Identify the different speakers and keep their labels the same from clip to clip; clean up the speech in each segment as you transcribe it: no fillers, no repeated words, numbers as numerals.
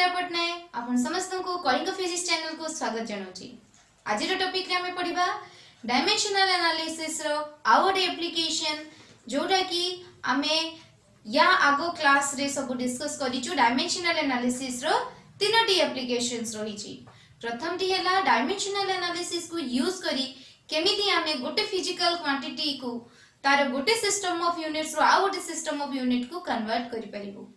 Speaker 1: सुभद्रा पटनायक आपण समस्त को कलिंग फिजिक्स चैनल को स्वागत जनाउची। आज टॉपिक रे हमें पढ़िबा डायमेंशनल एनालिसिस रो आउ गोटे एप्लीकेशन जोटा कि आमे या आगो क्लास रे सब डिस्कस करिचु। डायमेंशनल एनालिसिस रो तीनोटी एप्लीकेशंस रहिची। प्रथमटी हैला डायमेंशनल एनालिसिस को यूज करी केमिति आमे गोटे फिजिकल क्वांटिटी को तार गोटे सिस्टम ऑफ यूनिट्स रो आउ गोटे सिस्टम ऑफ यूनिट को कन्वर्ट करि परिबो।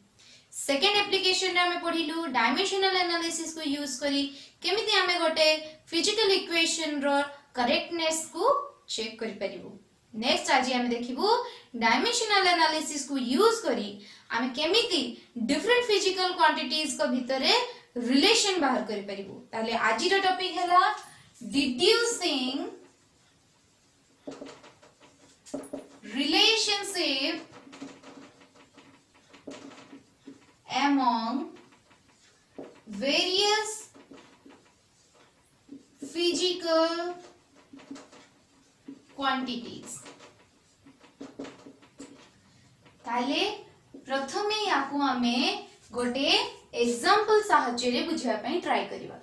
Speaker 1: सेकेंड एप्लीकेशन रे हमें पढ़िलु डायमेंशनल एनालिसिस को यूज करी केमिति आमे गोटे फिजिकल इक्वेशन रो करेक्टनेस को चेक करि परिबो। नेक्स्ट आज हमें देखिबो डायमेंशनल एनालिसिस को यूज करी आमे केमिति डिफरेंट फिजिकल क्वांटिटीज को भितरे रिलेशन बाहर करि परिबो। ताले आज रो टॉपिक हैला डिड्यूसिंग relationship among various physical quantities। ताले प्रथमे याकू हमें गोटे एग्जांपल साहाय्य रे बुझिया पई ट्राई करिबा।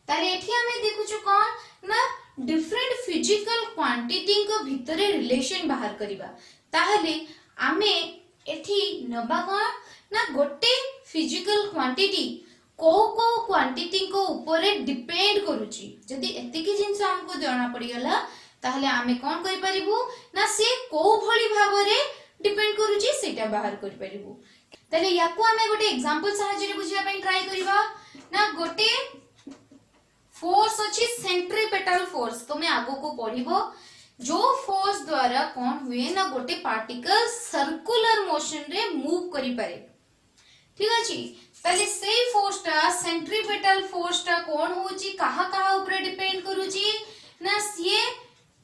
Speaker 1: ताले एठी हमें देखुछु कोन ना डिफरेंट फिजिकल क्वांटिटी को भितरे रिलेशन बाहर करिबा। ताहले आमे एठी नबा कोन ना गोटे फिजिकल क्वांटिटी को क्वांटिटी को ऊपर डिपेंड करूची। जदी एतिकी जिंस हमको जाना पड़ी गला ताहले आमे कोन करि परिबु ना से को भली भाबरे डिपेंड करूची सेटा बाहर करि परिबु। ताले याकू आमे गोटे एग्जांपल साहाय्य रे बुझिया पई ट्राई करिबा। ना गोटे फोर्स अच्छी सेंट्रीपेटल फोर्स तुम्हें आगो को पढ़िबो। जो फोर्स द्वारा कौन हुए ना गोटे पार्टिकल सर्कुलर मोशन रे मूव करि पारे। ठीक अछि। पहले से फोर्स ता सेंट्रीपेटल फोर्स ता कौन होची कहा ऊपर डिपेंड करूची ना सिए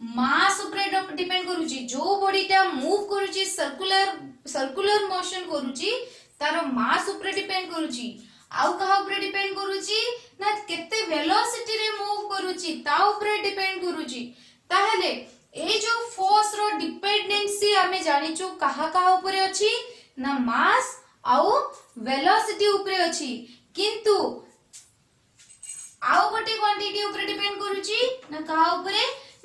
Speaker 1: मास ऊपर डिपेंड करूची। जो बॉडी ता मूव करूची सर्कुलर मोशन करूची तार मास ऊपर डिपेंड करूची। आउ कहा ऊपर डिपेंड करूची ना केते वेलोसिटी रे मूव करूची ता ऊपर डिपेंड करूची। ताहले ए जो फोर्स रो डिपेंडेंसी हमें जानिचु कहा ऊपर अछि ना मास आउ वेलोसिटी ऊपर अछि। किंतु आउ गोटे क्वांटिटी ऊपर डिपेंड करूची ना कहा ऊपर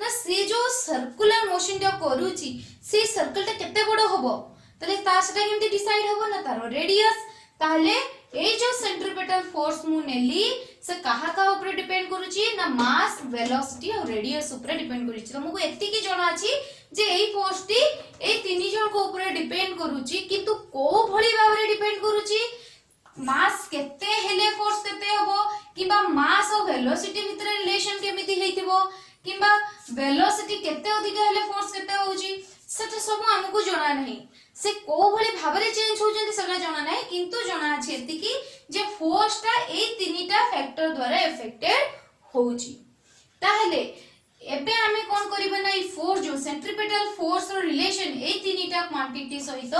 Speaker 1: ना से जो सर्कुलर मोशन टा करूची से सर्कल टा केते बड़ होबो तले ता सेटा केमति डिसाइड होबो ना तारो रेडियस। ताहले ए जो सेंट्रीपेटल फोर्स मु नेली से कहा ऊपर डिपेंड करूची ना मास वेलोसिटी और रेडियस ऊपर डिपेंड करूची। तुमको एति की जणा अछि जे एई फोर्स टी ए तीन जण को ऊपर डिपेंड करूची किंतु को भली भाबरे डिपेंड करूची मास केते हेले फोर्स केते होबो किबा मास और वेलोसिटी भितर रिलेशन केमिति हेतिबो किबा वेलोसिटी केते अधिक हेले फोर्स केते होउची सेटा सब हमको जणा नहीं। से को भली भाबरे चेंज हो जंती सगळा जणा नाही किंतु जणा अछि एति की जे फोर्स ता ए तीनटा फैक्टर द्वारा इफेक्टेड होउची। ताहले एबे हमें कोन करिबा ना ई फोर्स जो सेंट्रीपेटल फोर्स रो रिलेशन ए तीनटा क्वांटिटी सहित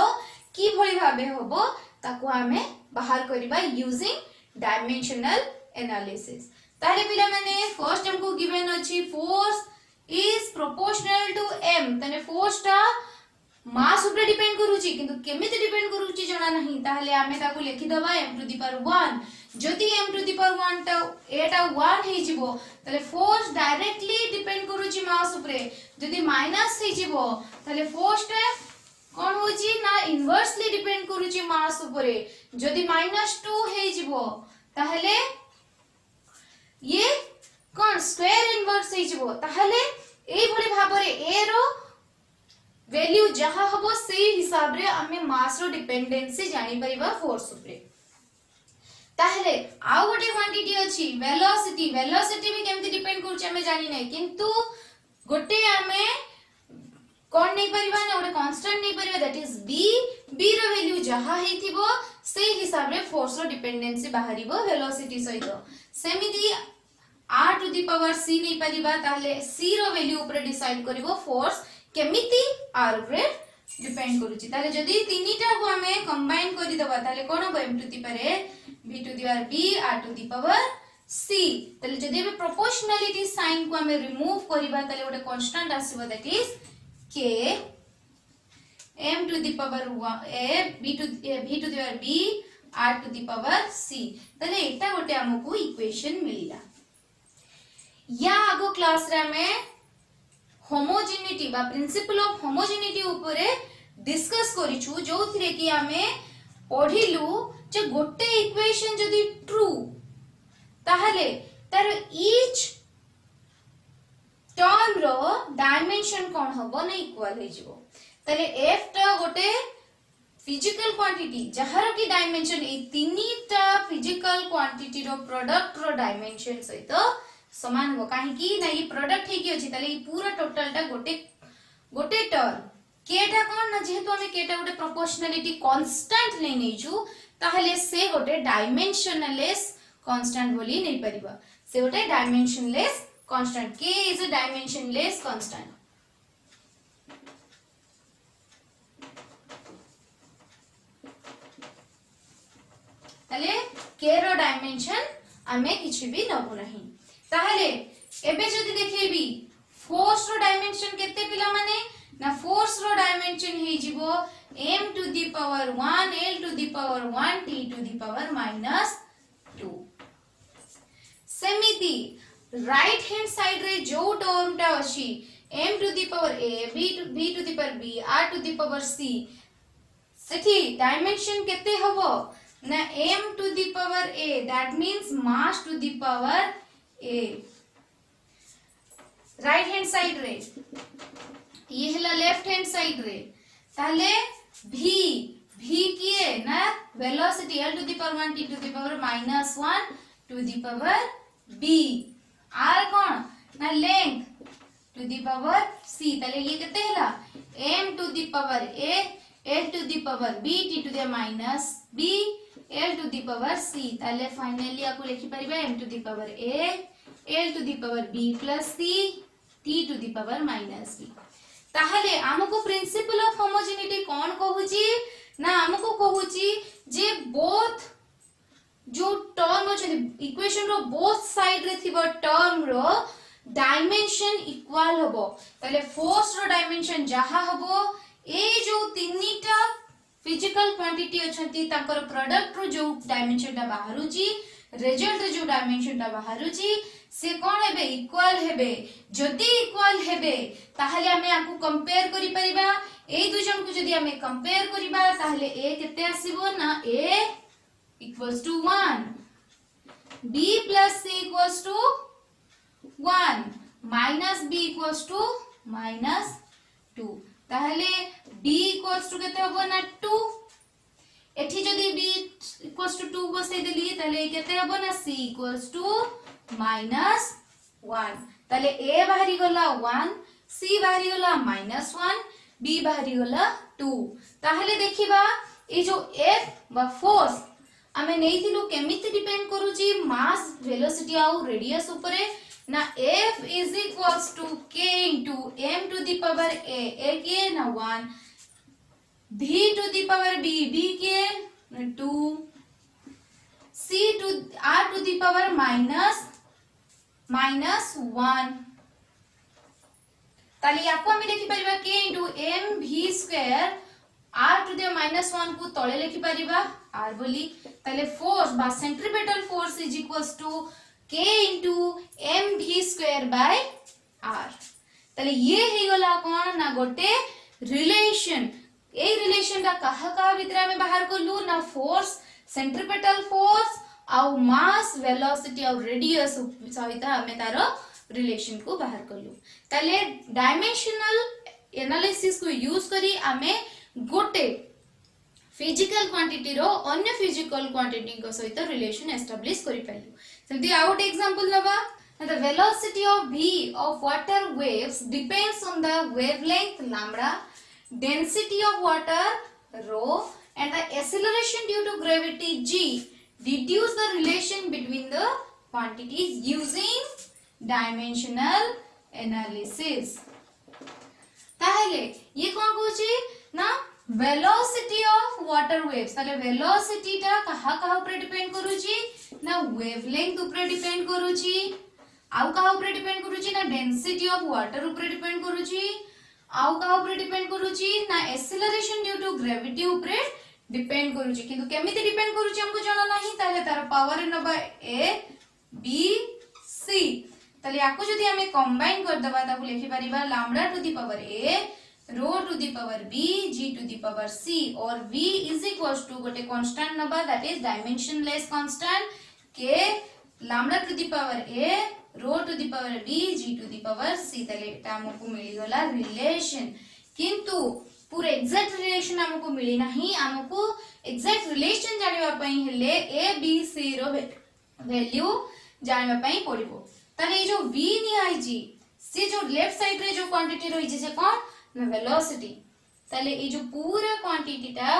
Speaker 1: की भली भाबे होबो ताको हमें बाहर करिबा यूजिंग डायमेंशनल एनालिसिस। ताहले पिला माने फर्स्ट हमको गिवन अछि force is proportional to m। तने फोर्स ता मास ऊपर डिपेंड करूची किंतु केमिति डिपेंड करूची जणा नहीं। ताहले आमे ताको लिखि दबा m टू द पावर 1। जदि m टू द पावर 1 ता एटा 1 हे जिवो ताले फोर्स डायरेक्टली डिपेंड करूची मास ऊपर। जदि माइनस हे जिवो ताले फोर्स ता कोन होची ना इनवर्सली डिपेंड करूची मास ऊपर। जदि -2 हे जिवो ताहले ये कोन स्क्वायर इनवर्स हे जिवो। ताहले एई भली भाबरे ए रो वैल्यू जहा हबो से हिसाब रे हमें मास रो डिपेंडेंसी जानि परिबा फोर्स ऊपर। ताहले आउ गोटे क्वांटिटी अछि वेलोसिटी। वेलोसिटी भी केमति डिपेंड करूछ हमें जानि नै किंतु गोटे हमें कोन नै परिबा ना गोटे कांस्टेंट नै परिबा दैट इज b रो वैल्यू जहा हेथिबो से हिसाब रे फोर्स रो डिपेंडेंसी बाहरिबो वेलोसिटी सहित। सेमिति r to the power c नै परिबा ताहले c रो वैल्यू ऊपर डिसाइड करिवो फोर्स केमिति r ऊपर डिपेंड करूची। ताले जदी तीनटा को हमें कंबाइन करि दबा ताले कोन हो m to the power v to the power b r to the power c। ताले जदी बे प्रोपोर्शनलिटी साइन को हमें रिमूव करिबा ताले गोटे कांस्टेंट आसीबो that is k m to the power v to the power b r to the power c तले एटा गोटे हमकु इक्वेशन मिलिला या आगो क्लास रे हमें होमोजेनिटी बा प्रिंसिपल ऑफ होमोजेनिटी ऊपरे डिस्कस करिछु जोथिरे कि हमें पढिलु जे गोटे इक्वेशन जदी ट्रू ताहले तार ईच टर्म रो डायमेंशन कोन हबो नै इक्वल हे जिवो तले f टा गोटे फिजिकल क्वांटिटी जहार की डायमेंशन ए तीनीटा फिजिकल क्वांटिटी रो प्रोडक्ट रो डायमेंशन सहित समान हो काहे कि ना ये प्रोडक्ट हे कि अछि तले ई पूरा टोटल टा गोटे टर्म केटा कोन ना जेहेतु हमें केटा गोटे प्रोपोर्शनलिटी कांस्टेंट ले नै छु ताहले से गोटे डायमेंशनलेस कांस्टेंट बोली नै परिबा से गोटे dimensionless constant k is a dimensionless constant तले k रो डायमेंशन हमें किछि भी नबो नहीं ताहले एबे जदी देखिबी फोर्स रो डायमेंशन केते पिला माने ना फोर्स रो डायमेंशन हे जिवो m to the power 1 l to the power 1 t to the power -2 सेमिति राइट हैंड साइड रे जो टर्म टा अछि m to the power a b to the power b r to the power c सेठी dimension केते हबो ना m to the power a that means mass to the power a right hand side रे ये हला left hand side रे ताले v किए ना velocity l to the power 1 t to the power -1 to the power b r कोन ना length to the power c ताले ये केते हला m to the power a l to the power b t to the -b l to the power c ताले finally आपको लिखि परिबा m to the power a l to the power b plus c t to the power -b ताहले हमको principal of homogeneity कोन कहूची ना हमको कहूची जे both जो टर्म अछि इक्वेशन रो बोथ साइड रे थिबो टर्म रो डायमेंशन इक्वल हबो ताले फोर्स रो डायमेंशन जहा हबो ए जो तीनटा फिजिकल क्वांटिटी अछंती ताकर प्रोडक्ट रो जो डायमेंशन ता बाहरुची रिजल्ट रो जो डायमेंशन ता बाहरुची से कोन हेबे इक्वल हेबे जदी इक्वल हेबे ताहले हमें आकु कंपेयर करि परिबा ए दु जन को जदी हमें कंपेयर करिबा ताहले a केते आसीबो ना a equals to 1 b plus c equals to 1 minus b equals to -2 ताहले b इक्वल्स टू केते हबो ना 2 एठी जदी b इक्वल्स टू 2 बसै देली ताहले केते हबो ना c इक्वल्स टू -1 ताले a बाहरी गला 1 c बाहरी गला -1 b बाहरी गला 2 ताहले देखिबा ए जो f बा फोर्स हमें नेइथिलु केमिति डिपेंड करूची मास वेलोसिटी आउ रेडियस ऊपरे ना f is equals to k into m to the power a के ना 1 b to the power b के 2 c to r to the power -1 ताली आपको हमें देखि परिबा k into m v square r to the -1 को तळे लिखि परिबा r बोली ताले फोर्स बा centripetal force is equals to k into m v square by r ताले ये हे गला कोन ना गोटे रिलेशन ए रिलेशन का कहा भितर में बाहर करलु ना फोर्स सेंट्रीपेटल फोर्स आउ मास वेलोसिटी आउ रेडियस सहित हमें तारो रिलेशन को बाहर करलु ताले डायमेंशनल एनालिसिस को यूज करी हमें गोटे फिजिकल क्वांटिटी रो अन्य फिजिकल क्वांटिटी को सहित रिलेशन एस्टैब्लिश करि पाइलु सेमती आउट एग्जांपल नबा the velocity of v of water waves depends on the wavelength lambda density of water rho and the acceleration due to gravity g deduce the relation between the quantities using dimensional analysis ताहले ये कोन कहूची ना velocity of water waves ताले velocity ता कहा ऊपर depend करूची ना wavelength ऊपर डिपेंड करूची आउ कहा ऊपर डिपेंड करूची ना डेंसिटी ऑफ वाटर ऊपर डिपेंड करूची आउ कहा ऊपर डिपेंड करूची ना एक्सेलरेशन ड्यू टू ग्रेविटी ऊपर डिपेंड करूची किंतु केमिति डिपेंड करूची हमको जाना नहीं ताले तार पावर नबा ए बी सी ताले याको जदी हमें कंबाइन कर दबा ताको लिखि परिबा lambda to the power a रो टू द पावर बी जी टू द पावर सी और v इज इक्वल्स टू गोटे कांस्टेंट नबा that is dimensionless constant k lambda to the power a रो टू द पावर बी जी to the power c ताले एटा हमको मिली गला रिलेशन किंतु पूरा एग्जैक्ट रिलेशन हमको मिली नहीं हमको एग्जैक्ट रिलेशन जानिबा पई हेले A B C row value जानिबा पई पड़िबो ताले जो v नि आइजी से जो लेफ्ट साइड रे जो क्वांटिटी रही जे से कोन ना वेलोसिटी ताले ए जो पूरा क्वांटिटी टा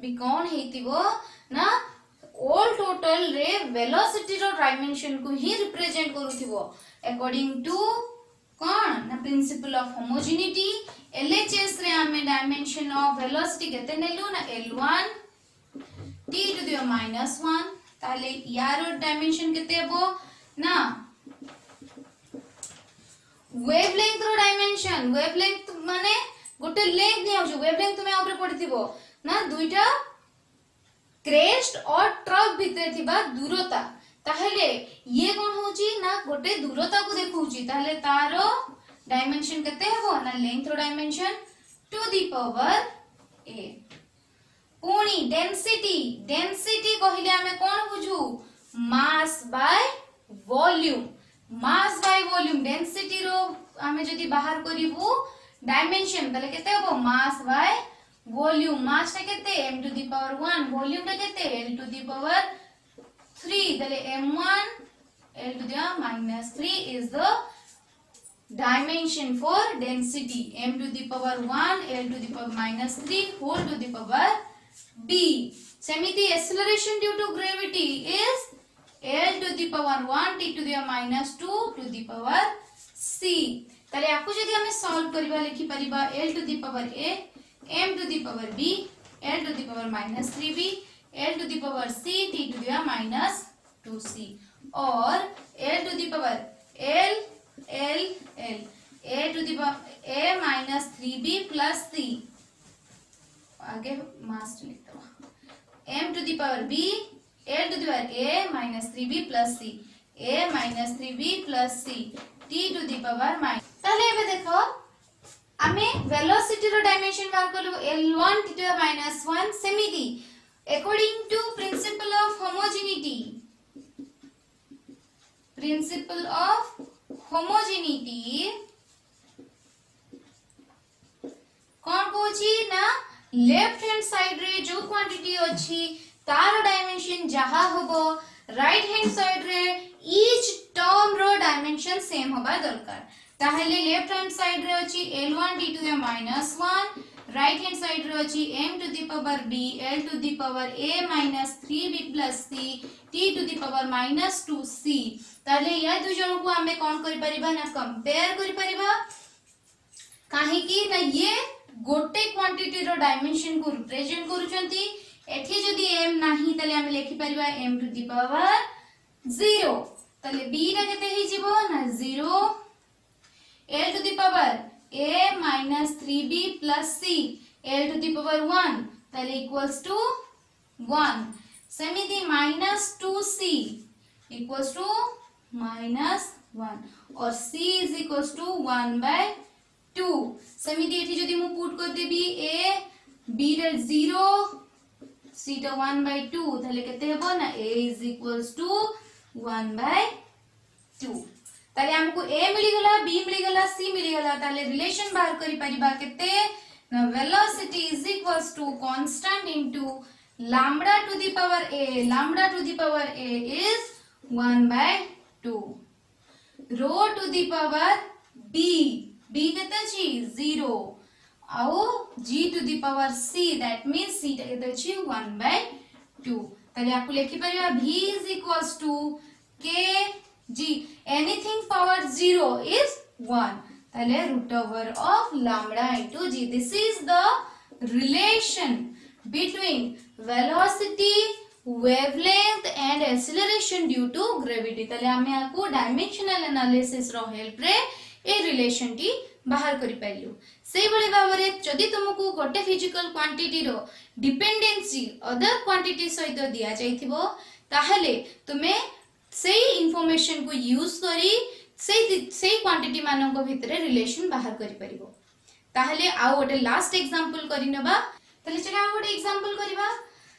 Speaker 1: भी कोन हेतिबो ना ऑल टोटल रे वेलोसिटी रो डायमेंशन को ही रिप्रेजेंट करूथिबो अकॉर्डिंग टू कोन ना प्रिंसिपल ऑफ होमोजेनिटी LHS रे हमें डायमेंशन ऑफ वेलोसिटी केते नेलु ना L1 t टू द -1 ताले यार डायमेंशन केते हबो ना वेवलेंथ रो डायमेंशन वेवलेंथ माने गोटे लेंथ नै आउ वेवलेंथ तुमे ऊपर पड़िथिबो ना दुईटा क्रेस्ट और ट्रफ भितर थिबा दूरता ताहले ये कोन होची ना गोटे दूरता को देखौची ताहले तारो डायमेंशन केते हबो ना लेंथ रो dimension to the power a पुणी डेंसिटी डेंसिटी कहिले हमें कोन बुझू mass by volume mass by volume density रो हमें जदी बाहर करिवु डायमेंशन तले केते हबो मास बाय वॉल्यूम मास टा केते m to the power 1 volume टा केते l टू द पावर 3 तले m1 l to the -3 is the dimension for density m to the power 1 l to the power -3 whole to the power b सेमिति acceleration due to gravity is l to the power 1 t to the -2 to the power c ताले आपको जदी हमें solve करबा लिखि परिबा l to the power a m to the power b l to the power -3b l to the power c t to the -2c और l to the power l L L a to the power a minus 3b plus c आगे मास लिखता हूँ m to the power b l to the power a minus 3b plus c a minus 3b plus c t to the power minus ताले एबे देखो आमे velocity रो dimension बार करलो L1 t to the -1 सेमिति according to principle of homogeneity principle of homogeneity कौन कोची ना left hand side रे जो quantity अछि तार डायमेंशन जहा होबो राइट हैंड साइड रे ईच टर्म रो डायमेंशन सेम होबा दरकार ताहले लेफ्ट हैंड साइड रे अछि L1 t to the -1 right hand side रे अछि m to the power b l to the power a -3b plus c t to the power -2c ताले या दु जन को हमें कोन करि परिबा ना कंपेयर करि परिबा काहे कि ना ये गोटे क्वांटिटी रो डायमेंशन को रिप्रेजेंट करूचंती एठी जदी m नाही ताले हम लिखि परिबा m to the power 0 ताले b रा केते हि जिवो ना 0 l to the power a minus 3b plus c l to the power 1 ताले equals to 1 सेमिति -2c equals to -1 और c is equals to 1/2 सेमिति एठी जदी मु पुट कर देबी a b रे 0 c टा 1/2 ताले केते हेबो ना a is equals to 1/2 ताले हमको a मिली गला b मिली गला c मिली गला ताले रिलेशन बाहर करि परिबा केते ना velocity is equals to constant into lambda to the power a lambda to the power a is 1/2 rho to the power b b केते छी 0 आउ g to the power c that means c केते छी 1/2 ताले आपको लिखि परिबा v is equals to k g anything power 0 is 1 ताले root over of lambda into g this is the relation between velocity wavelength and acceleration due to gravity ताले हमें आपको dimensional analysis रो help रे ए रिलेशन टी बाहर करि पारियो सेही बळे भाबरे जदि तुमको गोटे फिजिकल क्वांटिटी रो डिपेंडेंसी अदर क्वांटिटी सहित दिया जाइथिबो ताहले तुमे सेही इंफॉर्मेशन को यूज करी सेही क्वांटिटी मानक भितरे रिलेशन बाहर करि परिबो ताहले आ गोटे लास्ट एग्जांपल करि नबा ताहले चला आ गोटे एग्जांपल करिबा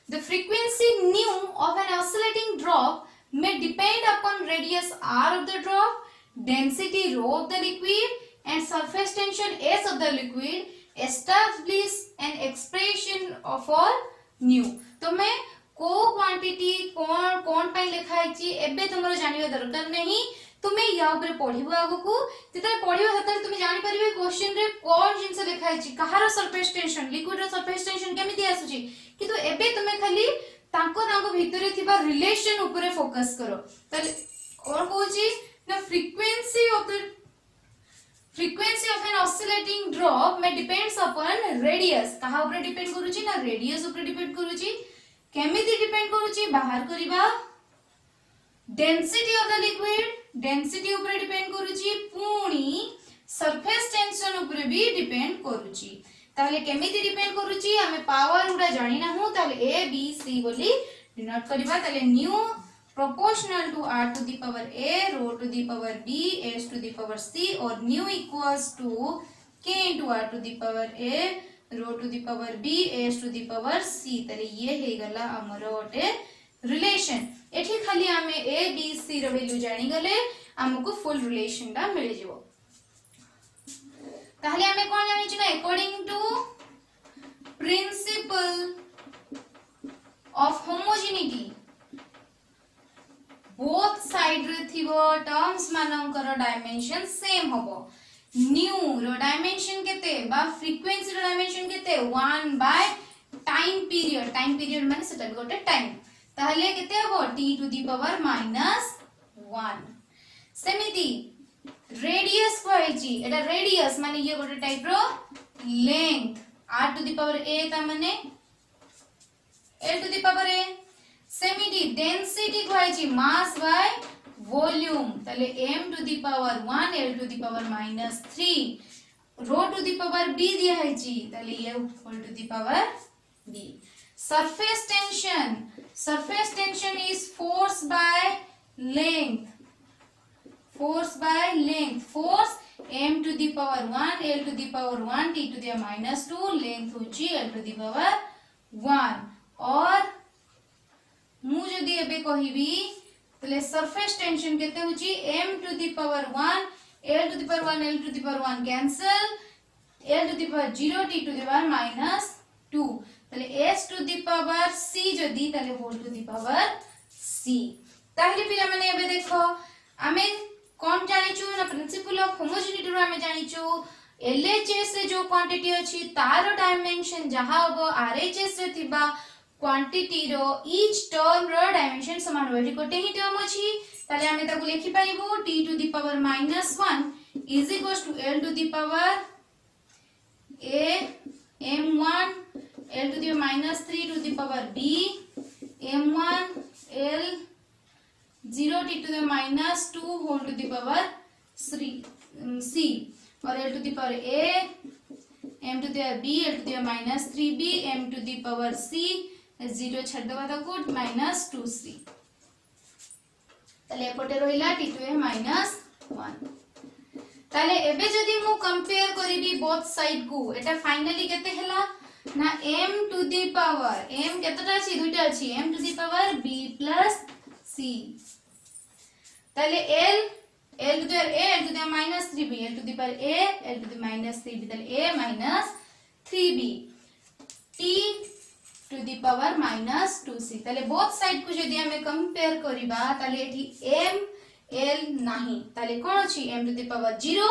Speaker 1: the frequency nu of an oscillating drop may depend upon radius r of the drop density rho of the liquid and surface tension s of the liquid establish an expression for nu तमे को quantity कोन कोन पय लिखाइ छी एबे तुमरो जानिबा दरकार नहीं तुमे या ऊपर पढिबो आगु को जेते पढिबो हतरे तुमे जानि परिबे क्वेश्चन रे कोन जिंस लिखाइ छी कहारो सरफेस टेंशन लिक्विड रो सरफेस टेंशन केमिति आसुची किंतु एबे तुमे खाली तांको भितरे थिबा रिलेशन ऊपर फोकस करो तले कोन कहूची ना frequency of an oscillating drop में डिपेंड्स अपॉन रेडियस कहा ऊपर डिपेंड करूची ना रेडियस ऊपर डिपेंड करूची केमिति डिपेंड करूची बाहर करिबा density of the liquid density ऊपर डिपेंड करूची पुणी सरफेस टेंशन ऊपर भी डिपेंड करूची ताले केमिति डिपेंड करूची हमें पावर उडा जानि ना हूं ताले ए बी सी बोली डिनोट करिबा ताले new proportional to r to the power a rho to the power b s to the power c or nu equals to k into r to the power a rho to the power b s to the power c ताले ये हे गला हमरो ओटे relation एठी खाली हमें a b c रो value जानि गले हमको फुल रिलेशन दा मिल जिवो ताहले हमें कोन जानि छि ना according to principle of homogeneity both side रे थिबो टर्म्स मानकर डायमेंशन सेम होबो न्यू रो डायमेंशन केते बा फ्रीक्वेंसी रो डायमेंशन केते 1 बाय टाइम पीरियड माने सेटा गोटे टाइम ताहले केते होबो t टू द पावर -1 सेमिति रेडियस कहैची एटा रेडियस माने ये गोटे टाइप रो length r to the power a ता माने l to the power a सेमिति डेंसिटी कहैची मास बाय वॉल्यूम ताले m to the power 1 l to the power -3 रो टू द पावर b दिया हैची ताले ये whole to the power b surface tension is force by length force m to the power 1 l to the power 1 t to the -2 length होची l to the power 1 और मु जदी एबे कहिबी तले सरफेस टेंशन केते होची m to the power 1 l to the power 1 l to the power 1 cancel l to the power 0 t to the power -2 तले s to the power c जदी तले whole to the power c ताहले पिला माने एबे देखो आमे कौन जानिचु ना प्रिंसिपल ऑफ होमोजेनिटी रो हमें जानिचु एलएचएस रे जो क्वांटिटी अछि तारो डायमेंशन जहा होबो आरएचएस रे थिबा क्वांटिटी रो ईच टर्म रो डायमेंशन समान होबो गोटे ही टर्म अछि ताले हमें ताकू लिखि पाइबो t to the power -1 is equals to l to the power a m1 l to the -3 to the power b m1 l 0 t to the -2 whole to the power 3 c और l to the power a m to the b l to the -3b m to the power c 0 छड दबा ताको -2c तले एपटे रहिला t to the -1 तले एबे जदी मु कंपेयर करिबी बोथ साइड को एटा फाइनली केते हला ना m to the power m केतटा अछि दुइटा अछि m to the power b plus c ताले l l to the a l to the -3b l to the power a l to the -3b ताले a -3b t to the power -2c ताले both side को जदी हमें compare करिबा ताले एठी m l नाही ताले कोन अछि m to the power 0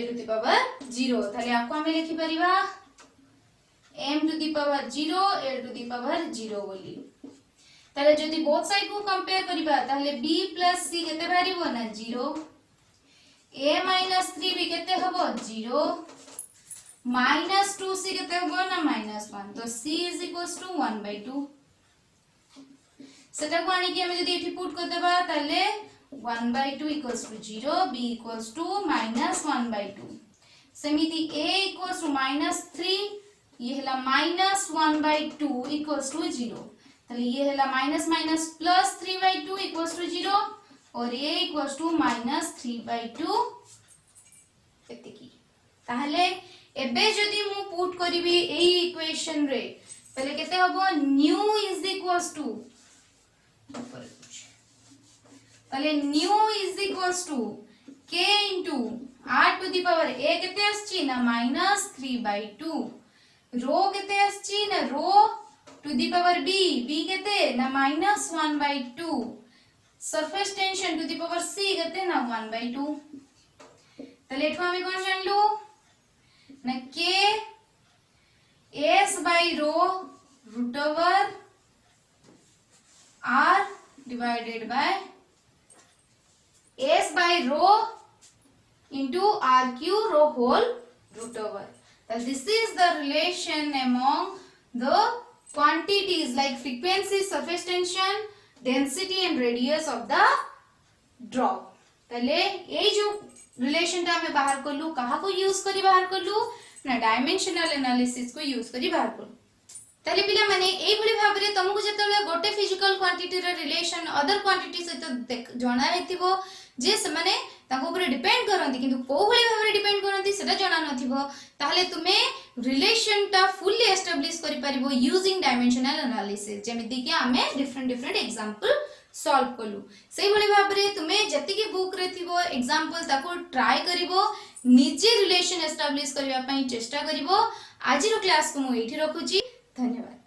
Speaker 1: l to the power 0 ताले आको हमें लिखि परिबा m to the power 0 l to the power 0 बोली ताले जदी बोथ साइड को कंपेयर करिबा ताले b plus c केते बारिबो ना 0 a minus 3b केते हबो 0 minus 2c केते हबो ना -1 तो c is equals to 1/2 सेटा को आनी कि हम जदी एठी पुट कर देबा ताले 1/2 equals to 0, b equals to -1/2 सेमिति a equals to -3 ये हला -1/2 equals to 0 ताले ये हला minus minus plus 3/2 equals to 0 और a equals to -3/2 एतिकी ताहले एबे जदि मु पुट करिवि एई इक्वेशन रे ताले केते हबो न्यू इज इक्वल्स टू ताले nu is equals to k into r to the power a केते आछी ना -3/2 रो केते आछी ना रो to the power b केते ना -1/2 surface tension to the power c केते ना 1/2 ताले एठो आमे कोन जानलु ना k s by rho root over r divided by s by rho into r cube rho whole root over. That this is the relation among the quantities like frequency, surface tension, density and radius of the drop. ताले ये जो relation टा हमें बाहर करलु कहा को use करी बाहर करलु ना डायमेंशनल एनालिसिस को यूज करी बाहर करलु ताले पिला माने एई भली भाबरे तुमको जेतले गोटे फिजिकल क्वांटिटी रे रिलेशन अदर क्वांटिटी सहित जणा हेतिबो जे से माने ताको ऊपर डिपेंड करंती किंतु को भली भाबरे डिपेंड करंती सेटा जणा नथिबो ताहले तुमे रिलेशन टा फुल्ली एस्टैब्लिश करि परिबो यूजिंग डायमेंशनल एनालिसिस जेमिति कि हमें डिफरेंट एग्जांपल सॉल्व कलु सेही भली भाबरे तुमे जति कि बुक रे थिबो एग्जांपल ताको ट्राई करिवो निजे रिलेशन एस्टैब्लिश करिवा पई चेष्टा करिवो आजिरो क्लास को मु एठी रखुची धन्यवाद।